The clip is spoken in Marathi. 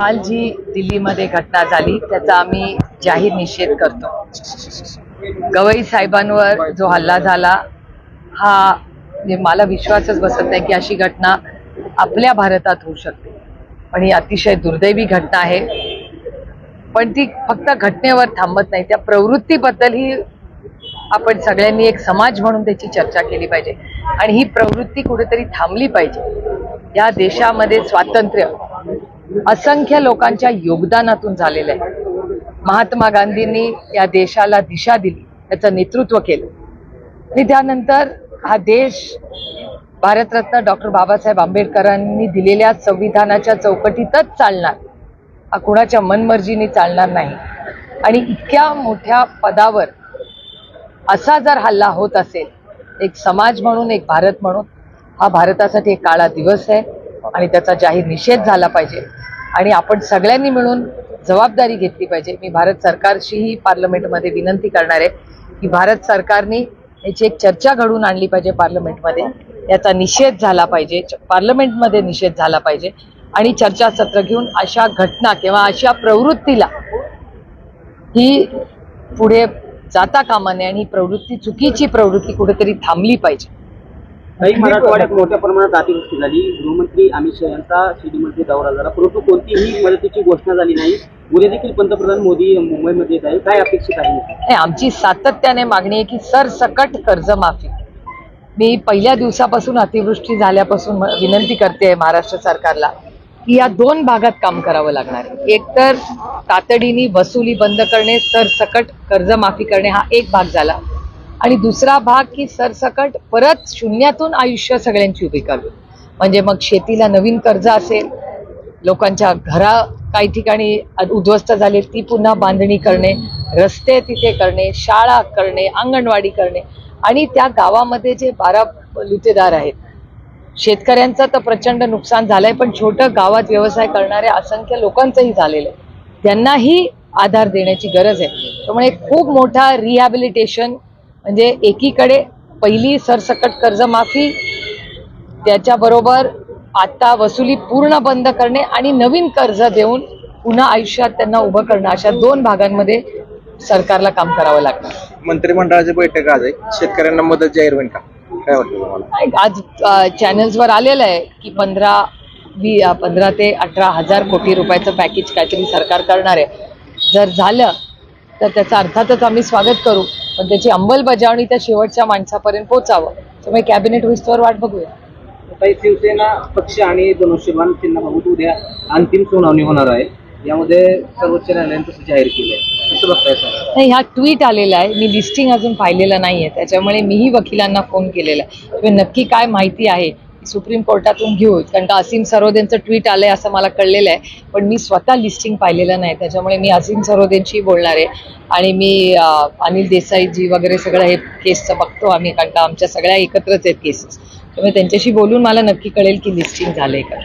काल जी दिल्लीमध्ये घटना झाली त्याचा आम्ही जाहीर निषेध करतो. गवई साहेबांवर जो हल्ला झाला हा मला विश्वासच बसत नाही की अशी घटना आपल्या भारतात होऊ शकते. पण ही अतिशय दुर्दैवी घटना आहे. पण ती फक्त घटनेवर थांबत नाही, त्या प्रवृत्तीबद्दलही आपण सगळ्यांनी एक समाज म्हणून त्याची चर्चा केली पाहिजे आणि ही प्रवृत्ती कुठेतरी थांबली पाहिजे. या देशामध्ये स्वातंत्र्य असंख्य लोकांच्या योगदानातून झालेलं आहे. महात्मा गांधींनी या देशाला दिशा दिली, त्याचं नेतृत्व केलं आणि त्यानंतर हा देश भारतरत्न डॉक्टर बाबासाहेब आंबेडकरांनी दिलेल्या संविधानाच्या चौकटीतच चालणार, हा कुणाच्या मनमर्जीने चालणार नाही. आणि इतक्या मोठ्या पदावर असा जर हल्ला होत असेल, एक समाज म्हणून, एक भारत म्हणून, हा भारतासाठी एक काळा दिवस आहे आणि त्याचा जाहीर निषेध झाला पाहिजे आणि आपण सगळ्यांनी मिळून जबाबदारी घेतली पाहिजे. मी भारत सरकारशीही पार्लमेंटमध्ये विनंती करणार आहे की भारत सरकारने याची एक चर्चा घडवून आणली पाहिजे पार्लमेंटमध्ये, याचा निषेध झाला पाहिजे, पार्लमेंटमध्ये निषेध झाला पाहिजे आणि चर्चासत्र घेऊन अशा घटना किंवा अशा प्रवृत्तीला ही पुढे जाता कामा नये आणि ही प्रवृत्ती, चुकीची प्रवृत्ती कुठेतरी थांबली पाहिजे. काही मराठवाड्यात मोठ्या प्रमाणात अतिवृष्टी झाली. गृहमंत्री अमित शहा यांचा शिर्डीमध्ये दौरा झाला, परंतु कोणतीही मदतीची घोषणा झाली नाही. उद्या देखील पंतप्रधान मोदी मुंबईमध्ये येत आहे, काय अपेक्षित आहे? आमची सातत्याने मागणी आहे की सरसकट कर्जमाफी. मी पहिल्या दिवसापासून अतिवृष्टी झाल्यापासून विनंती करते महाराष्ट्र सरकारला की या दोन भागात काम करावं लागणार आहे. एक तर तातडीने वसुली बंद करणे, सरसकट कर्जमाफी करणे, हा एक भाग झाला. आणि दुसरा भाग की सरसकट परत शून्यातून आयुष्य सगळ्यांची उभी करावी. म्हणजे मग शेतीला नवीन कर्ज असेल, लोकांच्या घरा काही ठिकाणी उद्ध्वस्त झाले ती पुन्हा बांधणी करणे, रस्ते तिथे करणे, शाळा करणे, अंगणवाडी करणे आणि त्या गावामध्ये जे 12 बलुतेदार आहेत, शेतकऱ्यांचं तर प्रचंड नुकसान झालंय, पण छोटं गावात व्यवसाय करणाऱ्या असंख्य लोकांचंही झालेलं आहे. त्यांनाही आधार देण्याची गरज आहे. त्यामुळे खूप मोठा रिहॅबिलिटेशन, म्हणजे एकीकडे पहिली सरसकट कर्जमाफी, त्याच्याबरोबर आता वसुली पूर्ण बंद करणे आणि नवीन कर्ज देऊन पुन्हा आयुष्यात त्यांना उभं करणं, अशा दोन भागांमध्ये सरकारला काम करावं लागणार. मंत्रिमंडळाची बैठक आज आहे, शेतकऱ्यांना मदत जाहीर होईल का, काय वाटतं तुम्हाला? आज चॅनल्सवर आलेलं आहे की 15 ते 18 हजार कोटी रुपयाचं पॅकेज काहीतरी सरकार करणार आहे. जर झालं तर त्याचं अर्थातच आम्ही स्वागत करू, पण त्याची अंमलबजावणी त्या शेवटच्या माणसापर्यंत पोहोचावं. त्यामुळे कॅबिनेट विस्तवर वाट बघूया. काही शिवसेना पक्ष आणि धनुष्यबाण चिन्हाबाबत उद्या अंतिम सुनावणी होणार आहे, यामध्ये सर्वोच्च न्यायालयाने तसं जाहीर केलंय, कसं बघताय सर? नाही, हा ट्विट आलेला आहे, मी लिस्टिंग अजून पाहिलेलं नाहीये, त्याच्यामुळे मीही वकिलांना फोन केलेला आहे. नक्की काय माहिती आहे सुप्रीम कोर्टातून घेऊ, कारण का असीम सरोदेंचं ट्विट आलंय असं मला कळलेलं आहे, पण मी स्वतः लिस्टिंग पाहिलेलं नाही. त्याच्यामुळे मी असीम सरोदेंशी बोलणार आहे आणि मी अनिल देसाईजी वगैरे सगळं हे केसचं बघतो आम्ही, कारण का आमच्या सगळ्या एकत्रच आहेत केसेस. त्यामुळे त्यांच्याशी बोलून मला नक्की कळेल की लिस्टिंग झालंय का.